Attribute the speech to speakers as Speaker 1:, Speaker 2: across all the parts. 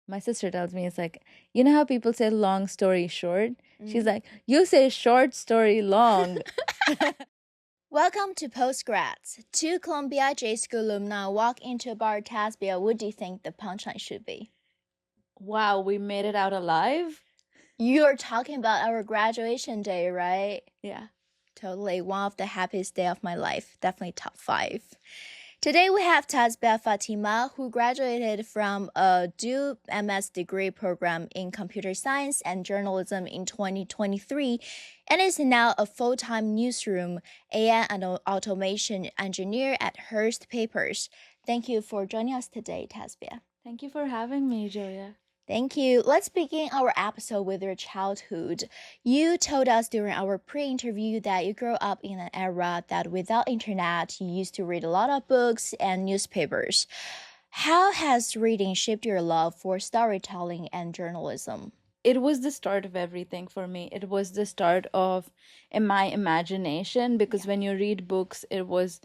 Speaker 1: my sister tells me, it's like, you know how people say long story short? She's like, you say short story long.
Speaker 2: Welcome to Postgrads. Two Columbia J School alumni walk into a bar. Tazbia, what do you think the punchline should be?
Speaker 1: Wow, we made it out alive?
Speaker 2: You're talking about our graduation day, right?
Speaker 1: Yeah.
Speaker 2: Totally. One of the happiest day of my life. Definitely top 5. Today we have Tazbia Fatima, who graduated from a dual MS degree program in computer science and journalism in 2023 and is now a full-time newsroom AI and automation engineer at Hearst Newspapers. Thank you for joining us today, Tazbia.
Speaker 1: Thank you for having me, Zhuoya.
Speaker 2: Thank you. Let's begin our episode with your childhood. You told us during our pre-interview that you grew up in an era that without internet, you used to read a lot of books and newspapers. How has reading shaped your love for storytelling and journalism?
Speaker 1: It was the start of everything for me. It was the start of my imagination, because when you read books, it was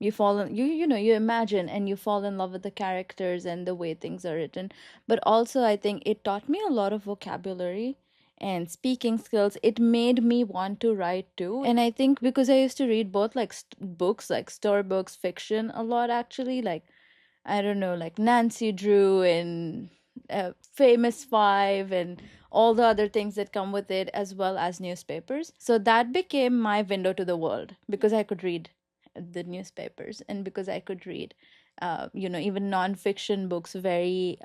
Speaker 1: you fall in, you imagine and you fall in love with the characters and the way things are written. But also I think it taught me a lot of vocabulary and speaking skills. It made me want to write too. And I think because I used to read both like books, like storybooks, fiction a lot actually, like I don't know, like Nancy Drew and Famous Five and all the other things that come with it, as well as newspapers. So that became my window to the world, because I could read the newspapers and because I could read, even nonfiction books very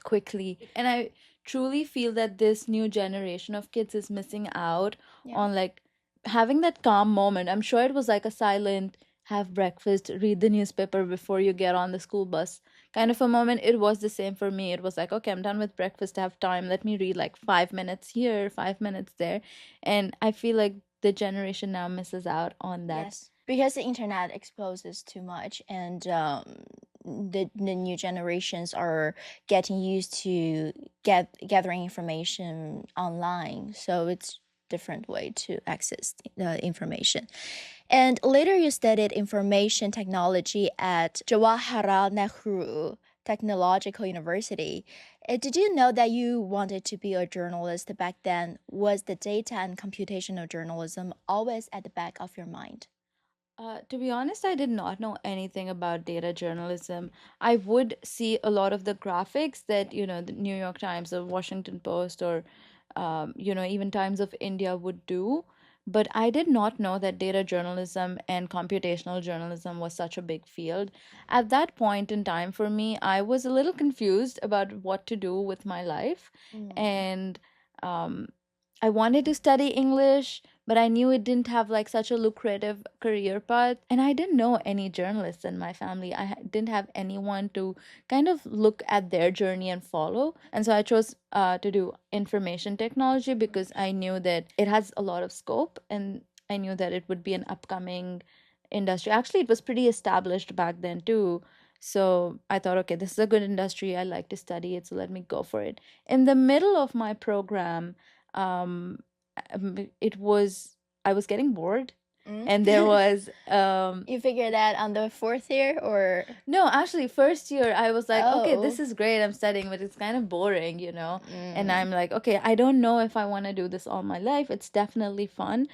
Speaker 1: quickly. And I truly feel that this new generation of kids is missing out on like having that calm moment. I'm sure it was like a silent have breakfast, read the newspaper before you get on the school bus kind of a moment. It was the same for me. It was like, okay, I'm done with breakfast, I have time, let me read like 5 minutes here, 5 minutes there. And I feel like the generation now misses out on that.
Speaker 2: Yes, because the internet exposes too much, and the new generations are getting used to gathering information online, so it's different way to access the information. And later you studied information technology at Jawaharlal Nehru Technological University. Did you know that you wanted to be a journalist back then? Was the data and computational journalism always at the back of your mind?
Speaker 1: To be honest, I did not know anything about data journalism. I would see a lot of the graphics that, the New York Times or Washington Post or, even Times of India would do. But I did not know that data journalism and computational journalism was such a big field. At that point in time, for me, I was a little confused about what to do with my life. And um, I wanted to study English, but I knew it didn't have like such a lucrative career path. And I didn't know any journalists in my family. Didn't have anyone to kind of look at their journey and follow. And so I chose to do information technology because I knew that it has a lot of scope, and I knew that it would be an upcoming industry. Actually, it was pretty established back then too. So I thought, okay, this is a good industry. I like to study it, so let me go for it. In the middle of my program, um it was I was getting bored, and there was
Speaker 2: You figured that on the 4th year, or
Speaker 1: no, actually first year I was like, okay, this
Speaker 2: Oh.
Speaker 1: is great, I'm studying, but it's kind of boring. And I'm like, okay, I don't know if I want to do this all my life. It's definitely fun.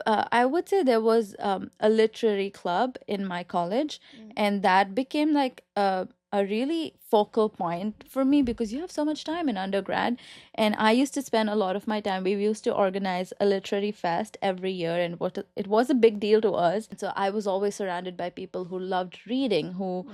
Speaker 1: I would say there was a literary club in my college, and that became like a really focal point for me, because you have so much time in undergrad. And I used to spend a lot of my time. We used to organize a literary fest every year, and it was a big deal to us. So I was always surrounded by people who loved reading, who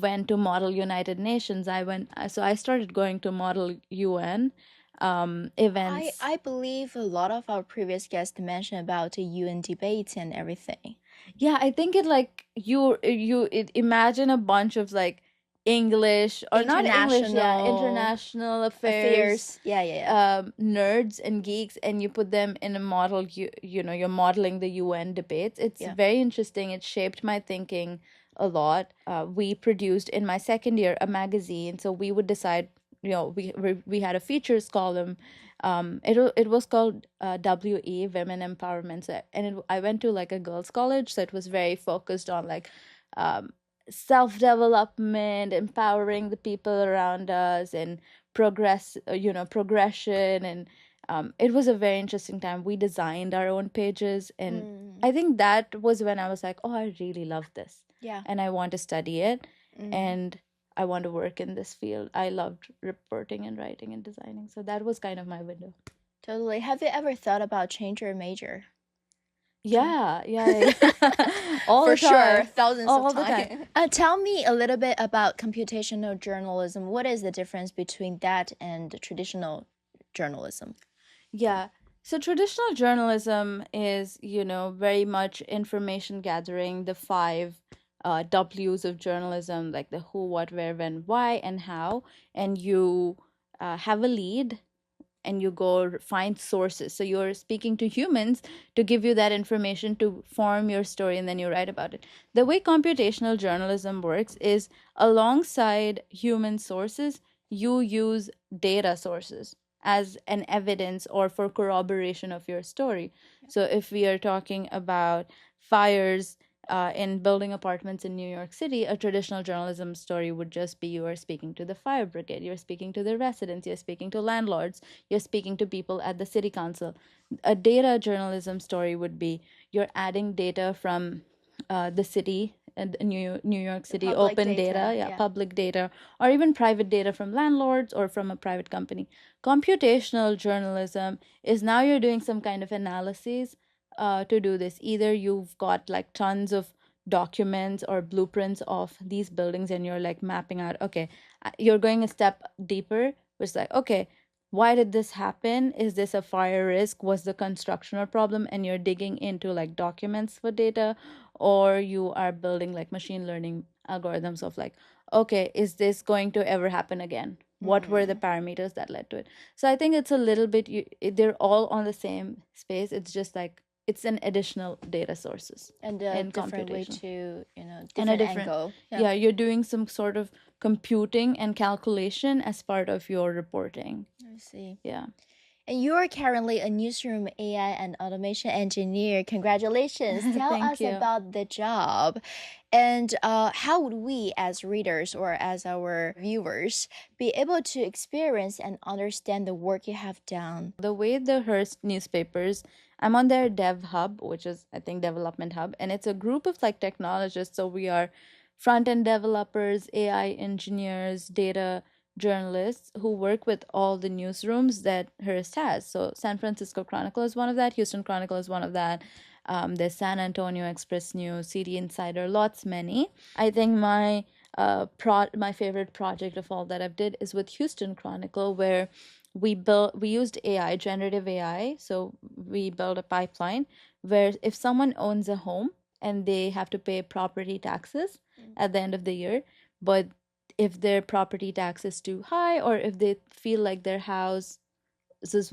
Speaker 1: went to Model United Nations. So I started going to Model UN events.
Speaker 2: I believe a lot of our previous guests mentioned about the UN debates and everything.
Speaker 1: Yeah, I think it like imagine a bunch of like English, or not English, yeah, international affairs,
Speaker 2: Yeah.
Speaker 1: nerds and geeks, and you put them in a model. You're modeling the UN debates. It's very interesting. It shaped my thinking a lot. We produced in my second year a magazine, so we would decide. We had a features column. It was called WE, Women Empowerment. I went to like a girls' college, so it was very focused on like self-development, empowering the people around us, and progression. And it was a very interesting time. We designed our own pages, and I think that was when I was like, oh, I really love this,
Speaker 2: Yeah.
Speaker 1: and I want to study it,
Speaker 2: Mm.
Speaker 1: and I want to work in this field. I loved reporting and writing and designing, so that was kind of my window.
Speaker 2: Totally. Have you ever thought about change your major?
Speaker 1: Yeah. All
Speaker 2: For
Speaker 1: the
Speaker 2: sure,
Speaker 1: time.
Speaker 2: thousands
Speaker 1: All
Speaker 2: of
Speaker 1: the time.
Speaker 2: times. Tell me a little bit about computational journalism. What is the difference between that and traditional journalism?
Speaker 1: Yeah. So traditional journalism is, very much information gathering, the five W's of journalism, like the who, what, where, when, why, and how. And you have a lead, and you go find sources. So you're speaking to humans to give you that information to form your story, and then you write about it. The way computational journalism works is alongside human sources, you use data sources as an evidence or for corroboration of your story. So if we are talking about fires in building apartments in New York City, a traditional journalism story would just be you are speaking to the fire brigade, you're speaking to the residents, you're speaking to landlords, you're speaking to people at the city council. A data journalism story would be you're adding data from the city and New York City, open data, yeah, public data, or even private data from landlords or from a private company. Computational journalism is now you're doing some kind of analysis to do this. Either you've got like tons of documents or blueprints of these buildings, and you're like mapping out, okay, you're going a step deeper, which is like, okay, why did this happen? Is this a fire risk? Was the construction a problem? And you're digging into like documents for data, or you are building like machine learning algorithms of like, okay, is this going to ever happen again? What were the parameters that led to it? So I think it's a little bit, they're all on the same space. It's just like it's an additional data sources
Speaker 2: And a
Speaker 1: in
Speaker 2: different way
Speaker 1: computation,
Speaker 2: to,
Speaker 1: and a
Speaker 2: different
Speaker 1: different,
Speaker 2: angle.
Speaker 1: yeah, you're doing some sort of computing and calculation as part of your reporting.
Speaker 2: I see.
Speaker 1: Yeah.
Speaker 2: And you are currently a newsroom AI and automation engineer. Congratulations. Tell
Speaker 1: Thank
Speaker 2: us
Speaker 1: you.
Speaker 2: about the job. And how would we, as readers or as our viewers, be able to experience and understand the work you have done?
Speaker 1: The way the Hearst newspapers, I'm on their dev hub, which is, I think, development hub, and it's a group of like technologists. So we are front end developers, AI engineers, data journalists who work with all the newsrooms that Hearst has. So San Francisco Chronicle is one of that, Houston Chronicle is one of that. There's San Antonio Express News, City Insider, lots many. I think my favorite project of all that I've did is with Houston Chronicle, where we used AI, generative AI. So we built a pipeline where if someone owns a home and they have to pay property taxes at the end of the year, but if their property tax is too high, or if they feel like their house's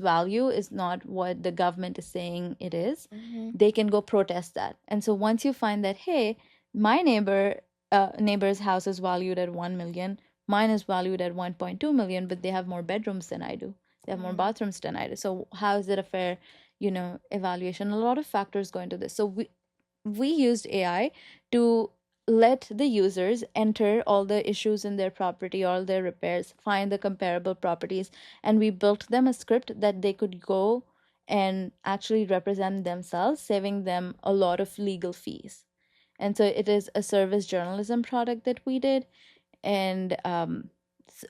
Speaker 1: value is not what the government is saying it is, they can go protest that. And so once you find that, hey, my neighbor's house is valued at 1 million, mine is valued at 1.2 million, but they have more bedrooms than I do, they have more bathrooms than I do, so how is it a fair evaluation? A lot of factors go into this. So we used AI to let the users enter all the issues in their property, all their repairs, find the comparable properties, and we built them a script that they could go and actually represent themselves, saving them a lot of legal fees. And so it is a service journalism product that we did, and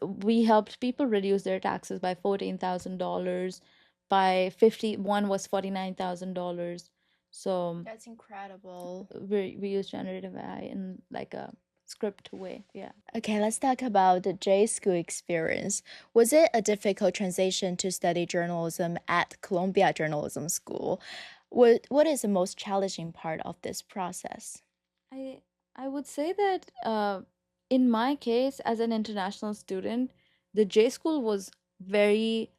Speaker 1: we helped people reduce their taxes by $14,000, by 51 was $49,000. So
Speaker 2: That's incredible.
Speaker 1: we use generative AI in like a script way. Yeah.
Speaker 2: Okay, let's talk about the J school experience. Was it a difficult transition to study journalism at Columbia Journalism School? What is the most challenging part of this process?
Speaker 1: I would say that in my case, as an international student, the J school was very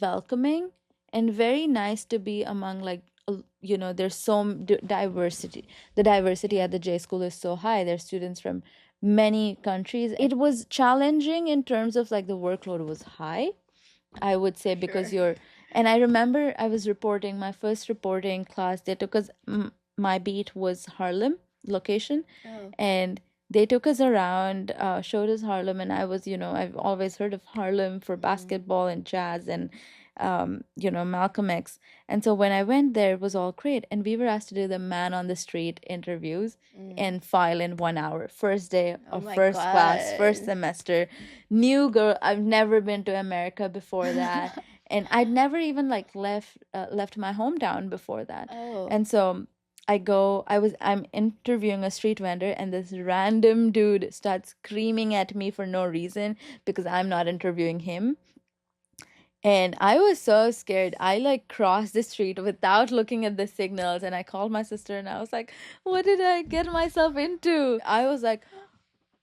Speaker 1: welcoming and very nice to be among, like, there's so diversity. The diversity at the J school is so high. There's students from many countries. It was challenging in terms of like the workload was high, I would say, because and I remember I was reporting my first reporting class. They took us, my beat was Harlem location, and they took us around, showed us Harlem, and I was, I've always heard of Harlem for basketball and jazz and, Malcolm X. And so when I went there, it was all great. And we were asked to do the man on the street interviews and file in 1 hour. First day
Speaker 2: Oh
Speaker 1: of
Speaker 2: my
Speaker 1: first class, first
Speaker 2: God.
Speaker 1: semester. New girl. I've never been to America before that. And I'd never even like left my hometown before that.
Speaker 2: Oh.
Speaker 1: And so I'm interviewing a street vendor, and this random dude starts screaming at me for no reason because I'm not interviewing him. And I was so scared. I like crossed the street without looking at the signals, and I called my sister and I was like, what did I get myself into? I was like,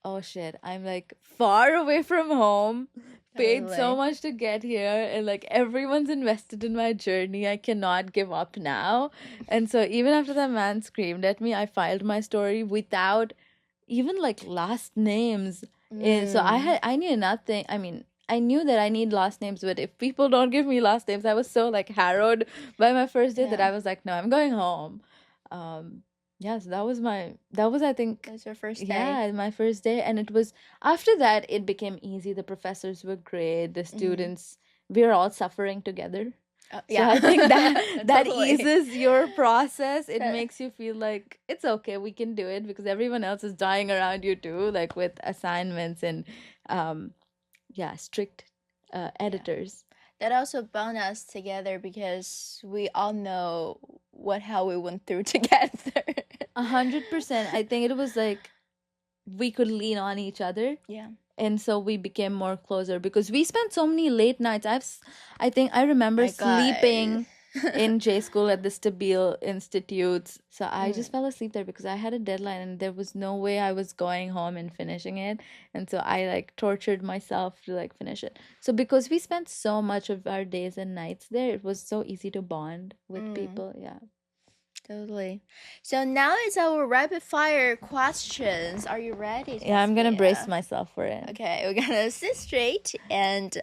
Speaker 1: oh shit, I'm like far away from home, paid so
Speaker 2: Totally.
Speaker 1: much to get here, and like everyone's invested in my journey. I cannot give up now. And so even after that man screamed at me, I filed my story without even like last names. So I knew nothing. I mean, I knew that I need last names, but if people don't give me last names, I was so like harrowed by my first day that
Speaker 2: Yeah.
Speaker 1: I was like, no, I'm going home. Yeah, so that was I think,
Speaker 2: That was your first day.
Speaker 1: yeah, my first day. And it was after that it became easy. The professors were great, the students, we were all suffering together. So
Speaker 2: Yeah.
Speaker 1: I think that
Speaker 2: Totally.
Speaker 1: eases your process. It
Speaker 2: Yeah.
Speaker 1: makes you feel like it's okay, we can do it, because everyone else is dying around you too, like with assignments and strict editors.
Speaker 2: That also bound us together because we all know what hell we went through together.
Speaker 1: 100%. I think it was like we could lean on each other.
Speaker 2: Yeah.
Speaker 1: And so we became more closer because we spent so many late nights. I think I remember
Speaker 2: My God.
Speaker 1: sleeping in J school at the Stabile Institutes. So I just fell asleep there because I had a deadline and there was no way I was going home and finishing it. And so I like tortured myself to like finish it. So because we spent so much of our days and nights there, it was so easy to bond with people. Yeah.
Speaker 2: Totally. So now it's our rapid fire questions. Are you ready?
Speaker 1: Yeah, I'm gonna brace
Speaker 2: Tazbia?
Speaker 1: myself for it.
Speaker 2: Okay, we're gonna sit straight. And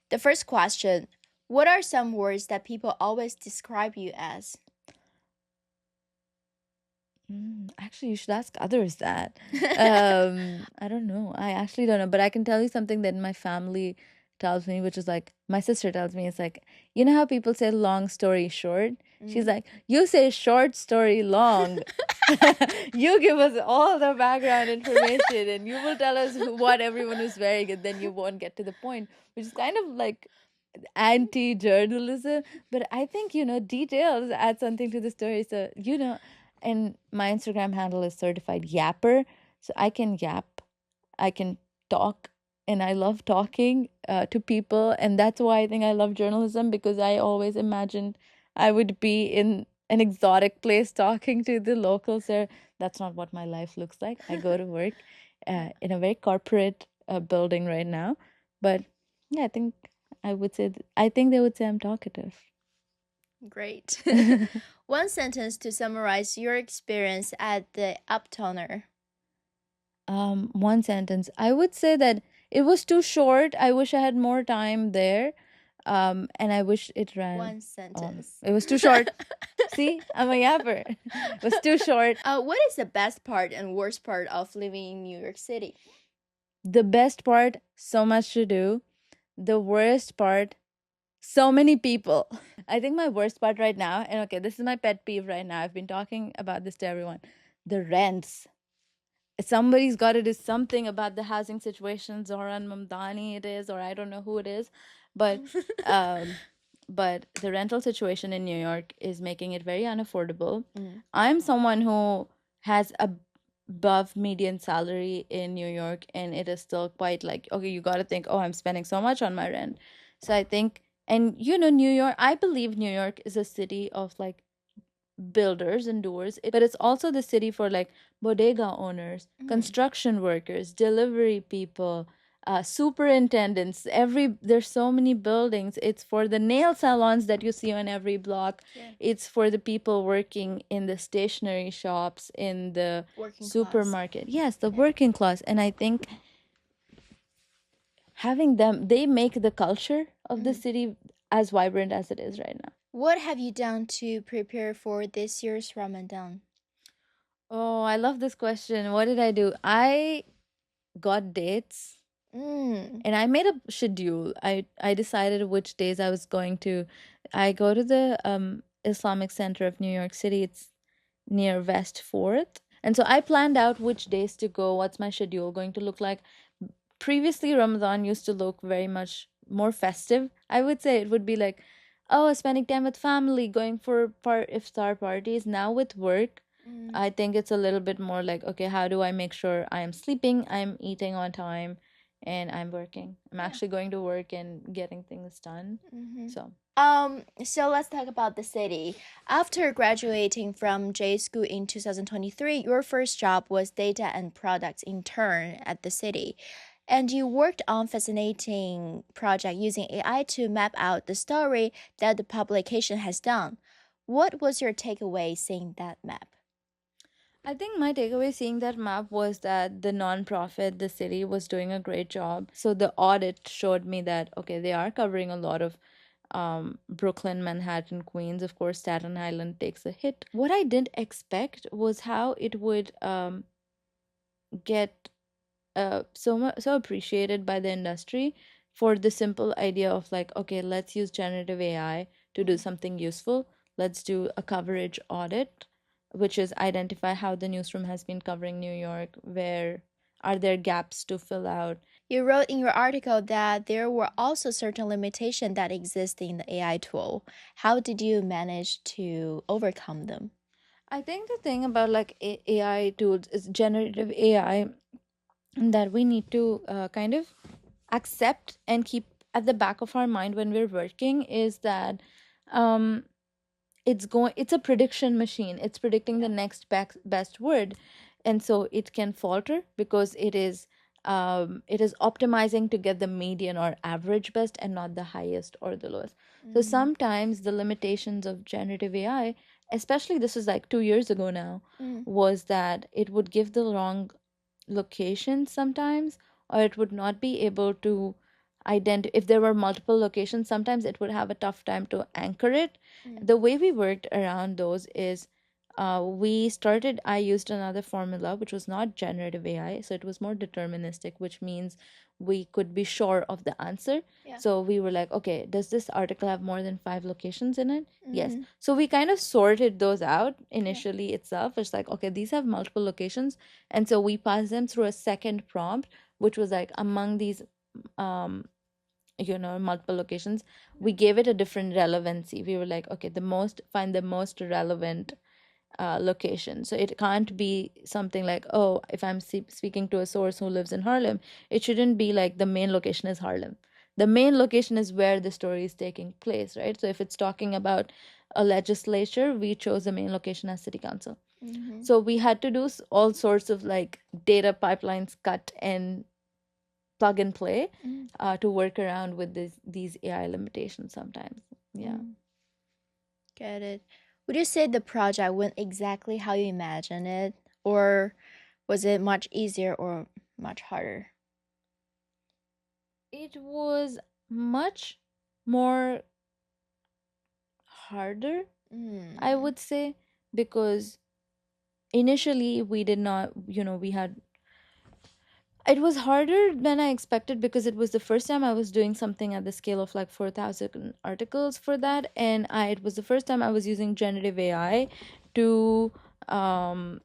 Speaker 2: the first question: what are some words that people always describe you as?
Speaker 1: Actually, you should ask others that. I don't know. I actually don't know, but I can tell you something that my family tells me, which is like my sister tells me. It's like, you know how people say long story short? She's like, you say short story long. You give us all the background information and you will tell us what everyone is wearing, and then you won't get to the point, which is kind of like anti-journalism. But I think, details add something to the story. So, and my Instagram handle is certified yapper. So I can yap, I can talk, and I love talking to people. And that's why I think I love journalism, because I always imagined I would be in an exotic place talking to the locals there. That's not what my life looks like. I go to work in a very corporate building right now. But yeah, I think they would say I'm talkative.
Speaker 2: Great. One sentence to summarize your experience at the Uptoner.
Speaker 1: One sentence. I would say that it was too short. I wish I had more time there. And I wish it ran.
Speaker 2: One sentence.
Speaker 1: It was too short. See, I'm a yapper. It was too short.
Speaker 2: What is the best part and worst part of living in New York City?
Speaker 1: The best part, so much to do. The worst part, so many people. I think my worst part right now, and okay, this is my pet peeve right now. I've been talking about this to everyone. The rents. Somebody's got to do something about the housing situation. Zoran Mamdani it is, or I don't know who it is, but but the rental situation in New York is making it very unaffordable. I'm someone who has a above median salary in New York, and it is still quite like, okay, you got to think, oh, I'm spending so much on my rent. So I think, and New York, I believe New York is a city of like builders and doers, but it's also the city for like bodega owners, construction workers, delivery people, superintendents. There's so many buildings. It's for the nail salons that you see on every block. It's for the people working in the stationery shops, in the
Speaker 2: Working
Speaker 1: supermarket. Yes, the working class. And I think having them, they make the culture of the city as vibrant as it is right now.
Speaker 2: What have you done to prepare for this year's Ramadan?
Speaker 1: Oh, I love this question. What did I do? I got dates
Speaker 2: Mm.
Speaker 1: and I made a schedule. I decided which days I was going to. I go to the Islamic Center of New York City. It's near West 4th. And so I planned out which days to go, what's my schedule going to look like. Previously, Ramadan used to look very much more festive. I would say it would be like, oh, spending time with family, going for iftar parties. Now with work,
Speaker 2: Mm.
Speaker 1: I think it's a little bit more like, okay, how do I make sure I am sleeping, I'm eating on time, and I'm working? I'm
Speaker 2: Yeah.
Speaker 1: actually going to work and getting things done.
Speaker 2: Mm-hmm.
Speaker 1: So,
Speaker 2: So let's talk about the city. After graduating from J School in 2023, your first job was data and products intern at the city. And you worked on fascinating project using AI to map out the story that the publication has done. What was your takeaway seeing that map?
Speaker 1: I think my takeaway seeing that map was that the nonprofit, the city, was doing a great job. So the audit showed me that, okay, they are covering a lot of Brooklyn, Manhattan, Queens. Of course, Staten Island takes a hit. What I didn't expect was how it would get so appreciated by the industry for the simple idea of like, okay, let's use generative AI to do something useful. Let's do a coverage audit, which is identify how the newsroom has been covering New York, where are there gaps to fill out.
Speaker 2: You wrote in your article that there were also certain limitations that exist in the AI tool. How did you manage to overcome them?
Speaker 1: I think the thing about like AI tools is generative AI that we need to kind of accept and keep at the back of our mind when we're working is that um, it's a prediction machine. It's predicting the next best word, and so it can falter because it is optimizing to get the median or average best and not the highest or the lowest. So sometimes the limitations of generative AI, especially this is like 2 years ago now,
Speaker 2: Mm.
Speaker 1: was that it would give the wrong location sometimes, or it would not be able to identify if there were multiple locations. Sometimes it would have a tough time to anchor it.
Speaker 2: Mm.
Speaker 1: The way we worked around those is I used another formula which was not generative AI, so it was more deterministic, which means we could be sure of the answer.
Speaker 2: Yeah.
Speaker 1: So we were like, okay, does this article have more than 5 locations in it? Yes.
Speaker 2: Mhm.
Speaker 1: So we kind of sorted those out
Speaker 2: Yeah.
Speaker 1: initially itself. It's like, okay, these have multiple locations. And so we passed them through a second prompt, which was like among these um multiple locations, we gave it a different relevancy. We were like, okay, find the most relevant location. So it can't be something like, oh, if I'm speaking to a source who lives in Harlem, it shouldn't be like the main location is Harlem. The main location is where the story is taking place, right? So if it's talking about a legislature, we chose the main location as city council.
Speaker 2: Mhm.
Speaker 1: So we had to do all sorts of like data pipelines, cut and plug and play,
Speaker 2: Mm.
Speaker 1: to work around with these AI limitations sometimes. Yeah.
Speaker 2: Mm. Get it. Would you say the project went exactly how you imagined it, or was it much easier or much harder?
Speaker 1: It was much more harder, I
Speaker 2: Mm.
Speaker 1: would say, because initially we did not, we had it was harder than I expected because it was the first time I was doing something at the scale of like 4,000 articles for that. And it was the first time I was using generative AI to um,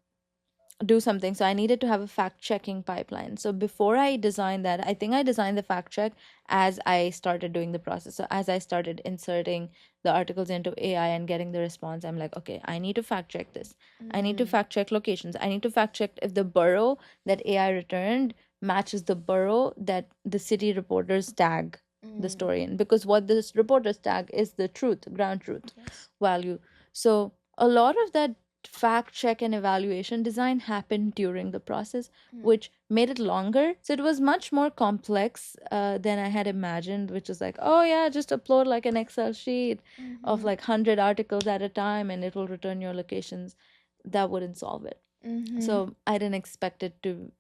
Speaker 1: do something. So I needed to have a fact checking pipeline. So before I designed that, I think I designed the fact check as I started doing the process. So as I started inserting the articles into AI and getting the response, I'm like, okay, I need to fact check this. I need to
Speaker 2: Mm.
Speaker 1: fact check locations. I need to fact check if the borough that AI returned matches the borough that the city reporters tag the
Speaker 2: Mm.
Speaker 1: story in, because what this reporters tag is the truth, ground truth
Speaker 2: Yes.
Speaker 1: value. So a lot of that fact check and evaluation design happened during the process,
Speaker 2: Mm.
Speaker 1: which made it longer. So it was much more complex than I had imagined, which is like, oh yeah, just upload like an Excel sheet of
Speaker 2: Mhm.
Speaker 1: like 100 articles at a time and it will return your locations. That wouldn't solve it.
Speaker 2: Mhm.
Speaker 1: So I didn't expect it to.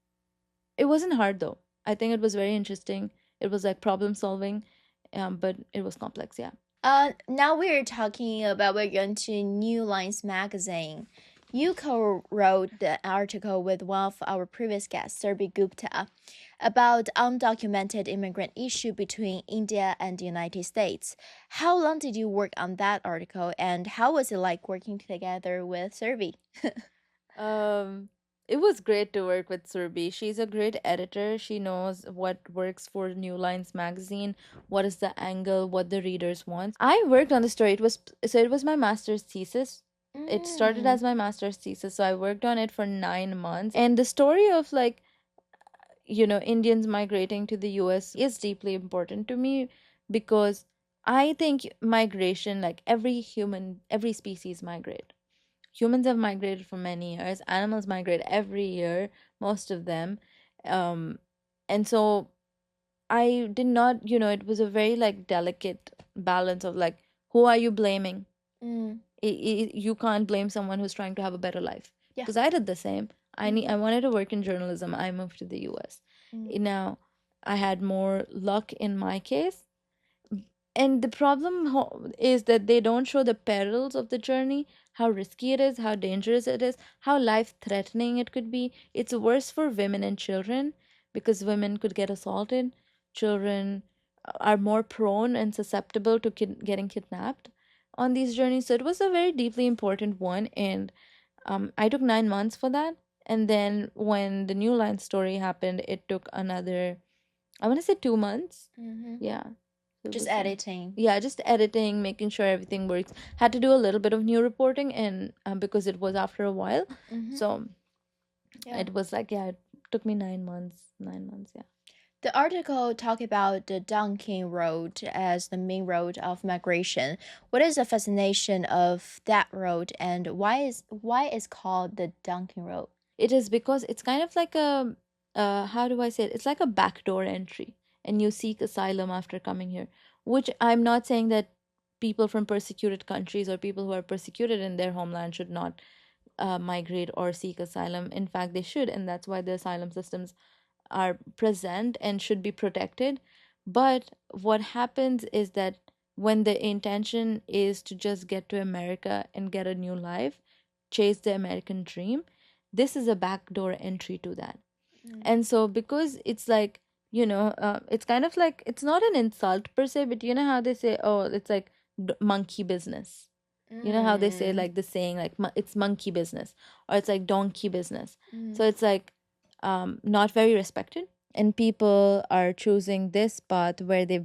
Speaker 1: It wasn't hard though. I think it was very interesting. It was like problem solving, but it was complex, yeah.
Speaker 2: Now we're talking about we're going to New Lines magazine. You co-wrote the article with one of our previous guests, Surbi Gupta, about undocumented immigrant issue between India and the United States. How long did you work on that article, and how was it like working together with Surbi?
Speaker 1: Um, it was great to work with Surbi. She's a great editor. She knows what works for New Lines magazine, what is the angle, what the readers want. I worked on the story. It was my master's thesis. It started
Speaker 2: Mm.
Speaker 1: as my master's thesis, so I worked on it for 9 months. And the story of like, Indians migrating to the US is deeply important to me because I think migration, like every species migrate. Humans have migrated for many years. Animals migrate every year, most of them. Um, and so I did not, it was a very like delicate balance of like, who are you blaming?
Speaker 2: Mm.
Speaker 1: You can't blame someone who's trying to have a better life
Speaker 2: Yeah.
Speaker 1: because I did the same.
Speaker 2: Mm-hmm.
Speaker 1: I wanted to work in journalism. I moved to the US.
Speaker 2: Mm.
Speaker 1: Now I had more luck in my case, and the problem is that they don't show the perils of the journey, how risky it is, how dangerous it is, how life threatening it could be. It's worse for women and children because women could get assaulted. Children are more prone and susceptible to getting kidnapped on these journeys. So it was a very deeply important one. And I took 9 months for that. And then when the New Line story happened, it took another, I want to say 2 months.
Speaker 2: Mm-hmm.
Speaker 1: Yeah. So it
Speaker 2: Just
Speaker 1: was
Speaker 2: editing.
Speaker 1: yeah, just editing, making sure everything works. Had to do a little bit of new reporting, and because it was after a while,
Speaker 2: Mm-hmm.
Speaker 1: so
Speaker 2: Yeah.
Speaker 1: it was like, yeah, it took me 9 months. 9 months, yeah.
Speaker 2: The article talk about the Dunking Road as the main road of migration. What is the fascination of that road, and why is called the Dunking Road?
Speaker 1: It is because it's kind of like a, how do I say it? It's like a backdoor entry, and you seek asylum after coming here. Which I'm not saying that people from persecuted countries or people who are persecuted in their homeland should not migrate or seek asylum. In fact, they should, and that's why the asylum systems are present and should be protected. But what happens is that when the intention is to just get to America and get a new life, chase the American dream, this is a backdoor entry to that.
Speaker 2: Mm.
Speaker 1: And so, because it's like, it's kind of like, it's not an insult per se, but you know how they say, oh, it's like monkey business. You know how they say,
Speaker 2: Mm.
Speaker 1: like, the saying, like, it's monkey business, or it's like donkey business.
Speaker 2: Mm.
Speaker 1: So it's like, not very respected. And people are choosing this path where they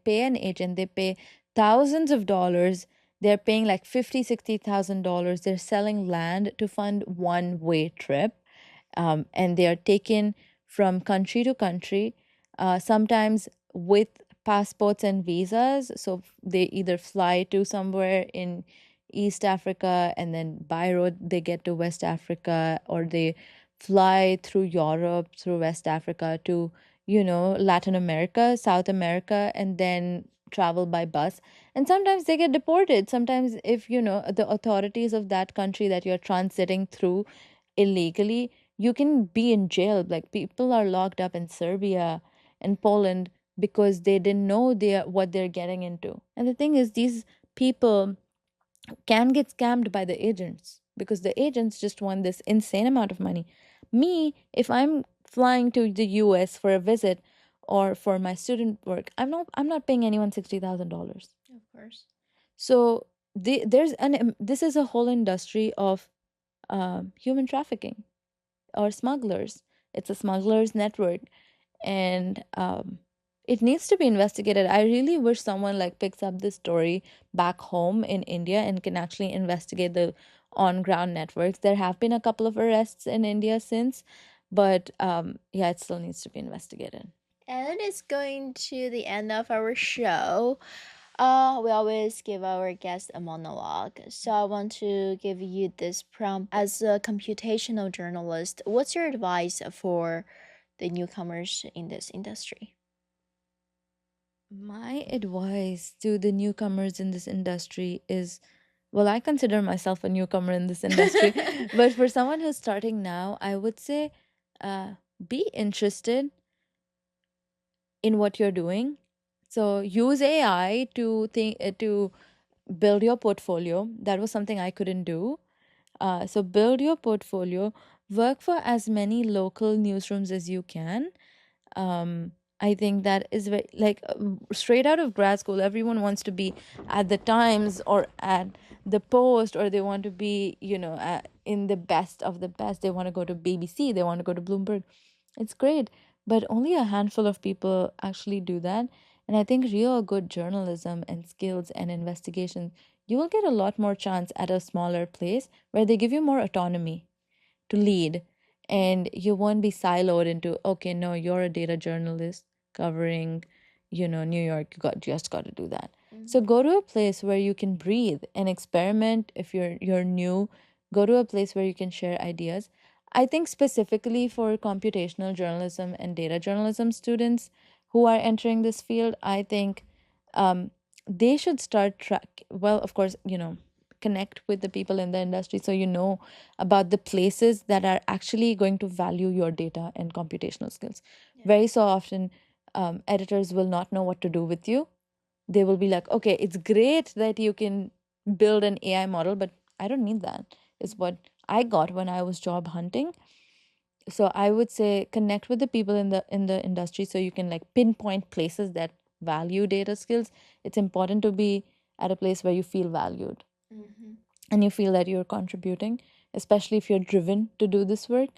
Speaker 1: pay an agent, they pay thousands of dollars. They're paying like 50, 60,000 dollars. They're selling land to fund one way trip, and they are taken from country to country, sometimes with passports and visas. So they either fly to somewhere in East Africa and then by road they get to West Africa, or they fly through Europe, through West Africa to, Latin America, South America, and then travel by bus. And sometimes they get deported. Sometimes, if the authorities of that country that you're transiting through illegally, you can be in jail. Like, people are locked up in Serbia and Poland because they didn't know what they're getting into. And the thing is, these people can get scammed by the agents because the agents just want this insane amount of money. Me, if I'm flying to the US for a visit or for my student work, I'm not paying anyone $60,000.
Speaker 2: Of course.
Speaker 1: So this is a whole industry of human trafficking or smugglers. It's a smugglers network, and it needs to be investigated. I really wish someone like picks up this story back home in India and can actually investigate the on ground networks. There have been a couple of arrests in India since, but yeah, it still needs to be investigated.
Speaker 2: And it's going to the end of our show. We always give our guests a monologue. So I want to give you this prompt. As a computational journalist, what's your advice for the newcomers in this industry?
Speaker 1: My advice to the newcomers in this industry is, well, I consider myself a newcomer in this industry, but for someone who's starting now, I would say, uh, be interested in what you're doing. So use AI to build your portfolio. That was something I couldn't do. So build your portfolio, work for as many local newsrooms as you can. I think that is very like straight out of grad school, everyone wants to be at the Times or at the Post, or they want to be, in the best of the best. They want to go to BBC, they want to go to Bloomberg. It's great, but only a handful of people actually do that. And I think real good journalism and skills and investigation, you will get a lot more chance at a smaller place where they give you more autonomy to lead, and you won't be siloed into, okay, no, you're a data journalist covering, New York, you got to do that. So go to a place where you can breathe and experiment. If you're new, go to a place where you can share ideas. I think specifically for computational journalism and data journalism students who are entering this field, I think um, they should start track. Well, of course, connect with the people in the industry so you know about the places that are actually going to value your data and computational skills. Very so often, editors will not know what to do with you. They will be like, okay, it's great that you can build an AI model, but I don't need that. Is what I got when I was job hunting. So I would say connect with the people in the industry so you can like pinpoint places that value data skills. It's important to be at a place where you feel valued and you feel that you're contributing, especially if you're driven to do this work.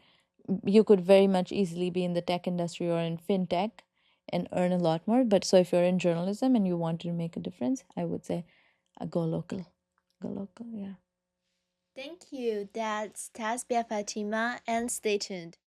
Speaker 1: You could very much easily be in the tech industry or in fintech and earn a lot more. But so if you're in journalism and you want to make a difference, I would say go local. Go local, yeah.
Speaker 2: Thank you. That's Tazbia Fatima, and stay tuned.